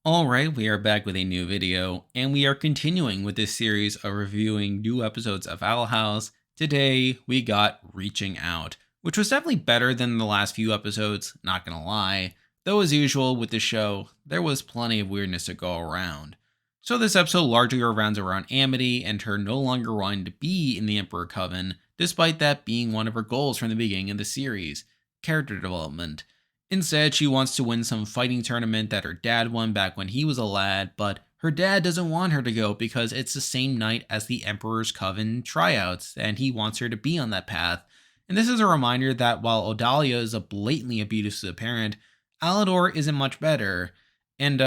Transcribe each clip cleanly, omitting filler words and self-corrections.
Alright, we are back with a new video, and we are continuing with this series of reviewing new episodes of Owl House. Today, we got Reaching Out, which was definitely better than the last few episodes, not gonna lie. Though, as usual with the show, there was plenty of weirdness to go around. So, this episode largely revolves around Amity and her no longer wanting to be in the Emperor Coven, despite that being one of her goals from the beginning of the series character development. Instead, she wants to win some fighting tournament that her dad won back when he was a lad, but her dad doesn't want her to go because it's the same night as the Emperor's Coven tryouts, and he wants her to be on that path. And this is a reminder that while Odalia is a blatantly abusive parent, Alador isn't much better. And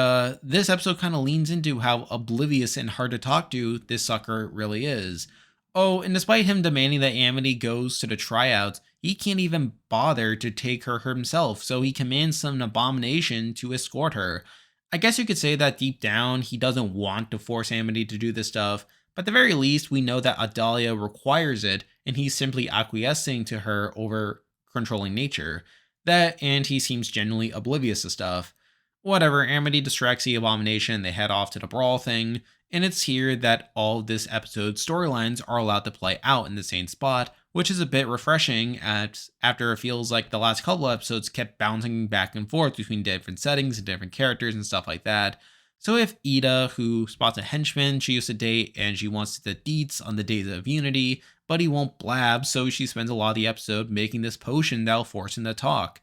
this episode kind of leans into how oblivious and hard to talk to this sucker really is. Oh, and despite him demanding that Amity goes to the tryouts, he can't even bother to take her himself, so he commands some abomination to escort her. I guess you could say that deep down, he doesn't want to force Amity to do this stuff, but at the very least, we know that Adalia requires it, and he's simply acquiescing to her over controlling nature. That, and he seems genuinely oblivious to stuff. Whatever, Amity distracts the abomination, they head off to the brawl thing, and it's here that all of this episode's storylines are allowed to play out in the same spot, which is a bit refreshing after it feels like the last couple of episodes kept bouncing back and forth between different settings and different characters and stuff like that. So if Ida, who spots a henchman she used to date and she wants the deets on the days of Unity, but he won't blab, so she spends a lot of the episode making this potion that'll force him to talk.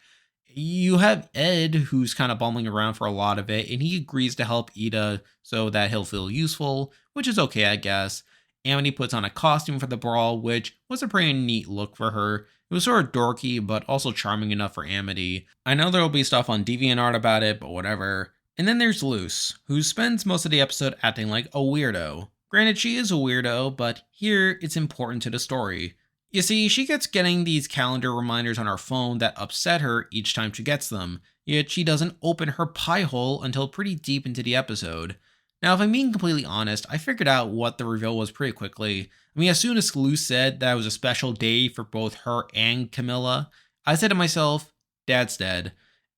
You have Ed, who's kind of bumbling around for a lot of it, and he agrees to help Ida so that he'll feel useful, which is okay, I guess. Amity puts on a costume for the brawl, which was a pretty neat look for her. It was sort of dorky, but also charming enough for Amity. I know there'll be stuff on DeviantArt about it, but whatever. And then there's Luce, who spends most of the episode acting like a weirdo. Granted, she is a weirdo, but here it's important to the story. You see, she gets getting these calendar reminders on her phone that upset her each time she gets them, yet she doesn't open her pie hole until pretty deep into the episode. Now, if I'm being completely honest, I figured out what the reveal was pretty quickly. I mean, as soon as Lou said that it was a special day for both her and Camilla, I said to myself, Dad's dead.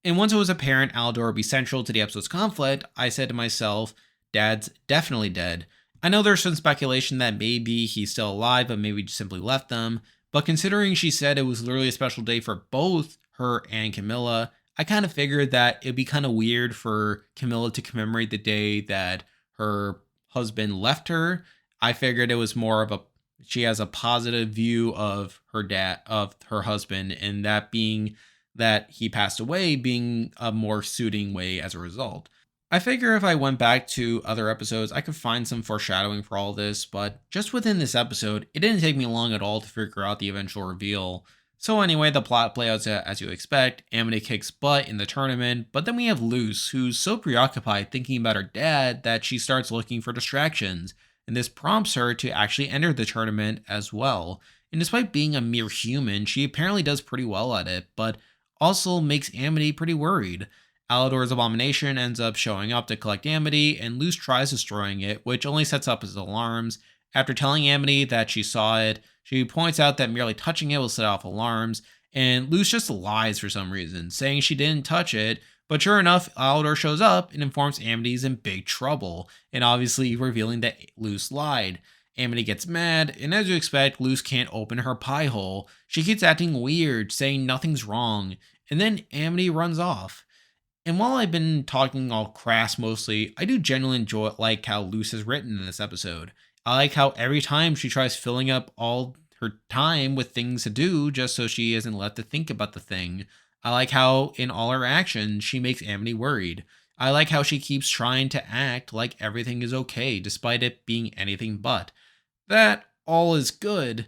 And once it was apparent Aldor would be central to the episode's conflict, I said to myself, Dad's definitely dead. I know there's some speculation that maybe he's still alive, but maybe just simply left them. But considering she said it was literally a special day for both her and Camilla, I kind of figured that it'd be kind of weird for Camilla to commemorate the day that her husband left her. I figured it was more of a she has a positive view of her dad of her husband, and that being that he passed away being a more suiting way as a result. I figure if I went back to other episodes, I could find some foreshadowing for all this, but just within this episode, it didn't take me long at all to figure out the eventual reveal. So anyway, the plot plays out as you expect. Amity kicks butt in the tournament, but then we have Luce, who's so preoccupied thinking about her dad that she starts looking for distractions, and this prompts her to actually enter the tournament as well. And despite being a mere human, she apparently does pretty well at it, but also makes Amity pretty worried. Alador's abomination ends up showing up to collect Amity, and Luce tries destroying it, which only sets up his alarms. After telling Amity that she saw it, she points out that merely touching it will set off alarms, and Luce just lies for some reason, saying she didn't touch it, but sure enough, Alador shows up and informs Amity he's in big trouble, and obviously revealing that Luce lied. Amity gets mad, and as you expect, Luce can't open her pie hole. She keeps acting weird, saying nothing's wrong, and then Amity runs off. And while I've been talking all crass mostly, I do genuinely enjoy like how Luce is written in this episode. I like how every time she tries filling up all her time with things to do just so she isn't left to think about the thing. I like how in all her actions she makes Amity worried. I like how she keeps trying to act like everything is okay despite it being anything but. That all is good.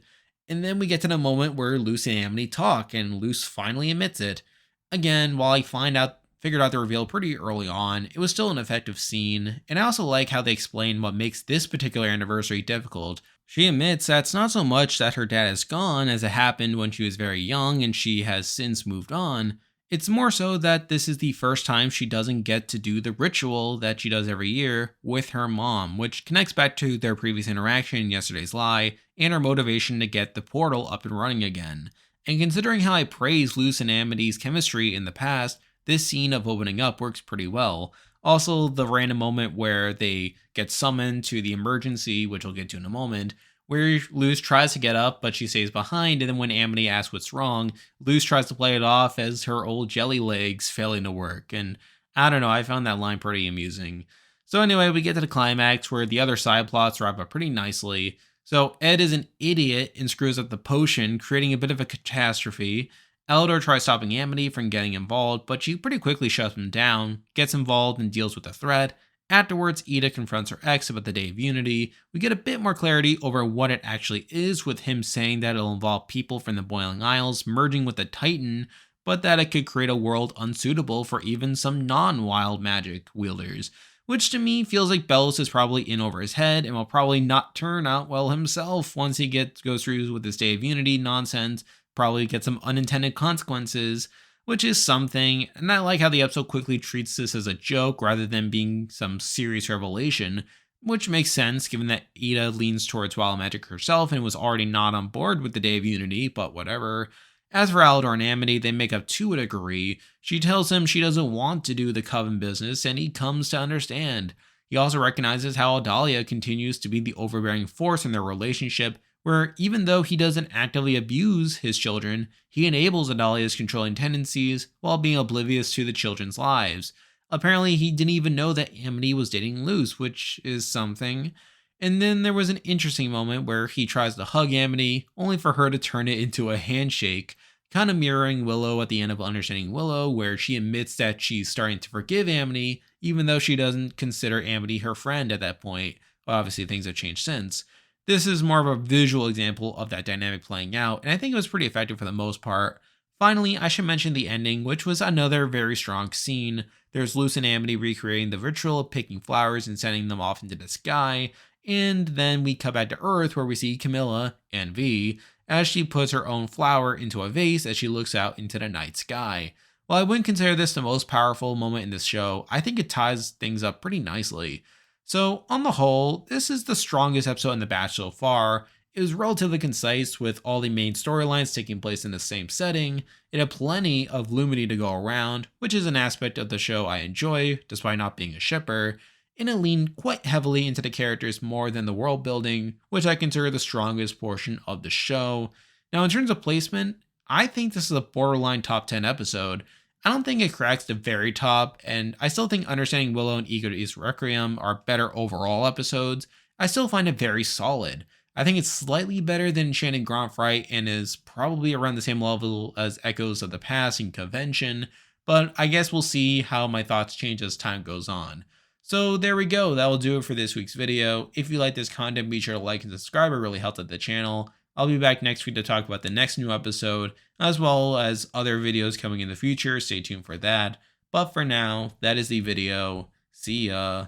And then we get to the moment where Luce and Amity talk and Luce finally admits it. Again, while I figured out the reveal pretty early on, it was still an effective scene, and I also like how they explain what makes this particular anniversary difficult. She admits that it's not so much that her dad is gone as it happened when she was very young and she has since moved on. It's more so that this is the first time she doesn't get to do the ritual that she does every year with her mom, which connects back to their previous interaction in Yesterday's Lie and her motivation to get the portal up and running again. And considering how I praised Luce and Amity's chemistry in the past, this scene of opening up works pretty well. Also, the random moment where they get summoned to the emergency, which we'll get to in a moment, where Luz tries to get up, but she stays behind. And then when Amity asks what's wrong, Luz tries to play it off as her old jelly legs failing to work. And I don't know, I found that line pretty amusing. So anyway, we get to the climax where the other side plots wrap up pretty nicely. So Ed is an idiot and screws up the potion, creating a bit of a catastrophe. Eldor tries stopping Amity from getting involved, but she pretty quickly shuts him down, gets involved and deals with the threat. Afterwards, Eda confronts her ex about the Day of Unity. We get a bit more clarity over what it actually is, with him saying that it'll involve people from the Boiling Isles merging with the Titan, but that it could create a world unsuitable for even some non-wild magic wielders. Which to me feels like Bellows is probably in over his head and will probably not turn out well himself once he goes through with this Day of Unity nonsense, probably get some unintended consequences, which is something. And I like how the episode quickly treats this as a joke rather than being some serious revelation, which makes sense given that Eda leans towards wild magic herself and was already not on board with the Day of Unity, but whatever. As for Aldor and Amity, they make up to a degree. She tells him she doesn't want to do the Coven business, and he comes to understand. He also recognizes how Adalia continues to be the overbearing force in their relationship, where even though he doesn't actively abuse his children, he enables Adalia's controlling tendencies while being oblivious to the children's lives. Apparently, he didn't even know that Amity was dating Luz, which is something. And then there was an interesting moment where he tries to hug Amity, only for her to turn it into a handshake, kind of mirroring Willow at the end of Understanding Willow, where she admits that she's starting to forgive Amity, even though she doesn't consider Amity her friend at that point. Well, obviously, things have changed since. This is more of a visual example of that dynamic playing out, and I think it was pretty effective for the most part. Finally, I should mention the ending, which was another very strong scene. There's Luz and Amity recreating the ritual of picking flowers and sending them off into the sky, and then we cut back to Earth where we see Camilla and V as she puts her own flower into a vase as she looks out into the night sky. While I wouldn't consider this the most powerful moment in this show, I think it ties things up pretty nicely. So, on the whole, this is the strongest episode in The Batch so far. It was relatively concise with all the main storylines taking place in the same setting. It had plenty of Lumity to go around, which is an aspect of the show I enjoy, despite not being a shipper. And it leaned quite heavily into the characters more than the world building, which I consider the strongest portion of the show. Now, in terms of placement, I think this is a borderline top 10 episode. I don't think it cracks the very top, and I still think Understanding Willow and Ego to East Requiem are better overall episodes. I still find it very solid. I think it's slightly better than Enchanted Grantfright and is probably around the same level as Echoes of the Past and Convention, but I guess we'll see how my thoughts change as time goes on. So there we go, that will do it for this week's video. If you like this content, be sure to like and subscribe, it really helps out the channel. I'll be back next week to talk about the next new episode, as well as other videos coming in the future. Stay tuned for that. But for now, that is the video. See ya.